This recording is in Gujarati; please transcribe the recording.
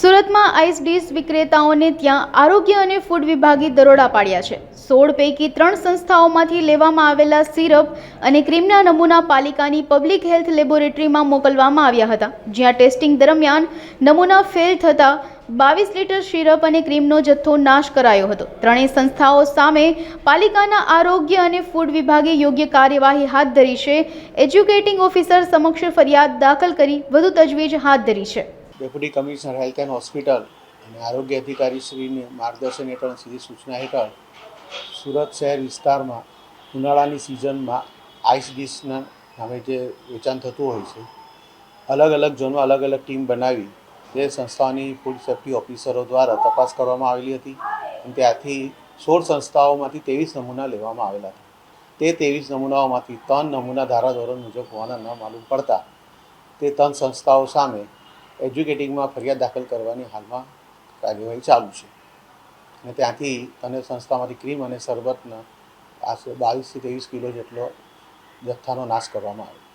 સુરતમાં આઈસ ડીશ વિક્રેતાઓને ત્યાં આરોગ્ય અને ફૂડ વિભાગે દરોડા પાડ્યા છે। 16 પૈકી 3 સંસ્થાઓમાંથી લેવામાં આવેલા સિરપ અને ક્રીમના નમૂના પાલિકાની પબ્લિક હેલ્થ લેબોરેટરીમાં મોકલવામાં આવ્યા હતા, જ્યાં ટેસ્ટિંગ દરમિયાન નમૂના ફેલ થતા 22 લીટર સિરપ અને ક્રીમનો જથ્થો નાશ કરાયો હતો। ત્રણેય સંસ્થાઓ સામે પાલિકાના આરોગ્ય અને ફૂડ વિભાગે યોગ્ય કાર્યવાહી હાથ ધરી છે। એજ્યુકેટિંગ ઓફિસર સમક્ષ ફરિયાદ દાખલ કરી વધુ તજવીજ હાથ ધરી છે। Deputy commissioner health and hospital અને આરોગ્ય અધિકારી શ્રીની માર્ગદર્શન હેઠળ સીધી સૂચના હેઠળ સુરત શહેર વિસ્તારમાં ઉનાળાની સિઝનમાં આઈસ ડીશના નામે જે વેચાણ થતું હોય છે, અલગ અલગ ઝોનમાં અલગ અલગ ટીમ બનાવી તે સંસ્થાઓની ફૂડ સેફ્ટી ઓફિસરો દ્વારા તપાસ કરવામાં આવેલી હતી અને ત્યાંથી 16 સંસ્થાઓમાંથી 23 નમૂના લેવામાં આવેલા હતા। તે 23 નમૂનાઓમાંથી 3 નમૂના ધારાધોરણ મુજબ હોવાના ન માલુમ પડતા તે 3 સંસ્થાઓ સામે એજ્યુકેટિંગમાં ફરિયાદ દાખલ કરવાની હાલમાં કાર્યવાહી ચાલુ છે અને ત્યાંથી અને સંસ્થામાંથી ક્રીમ અને શરબતના આશરે 22 થી 23 કિલો જેટલો જથ્થાનો નાશ કરવામાં આવ્યો।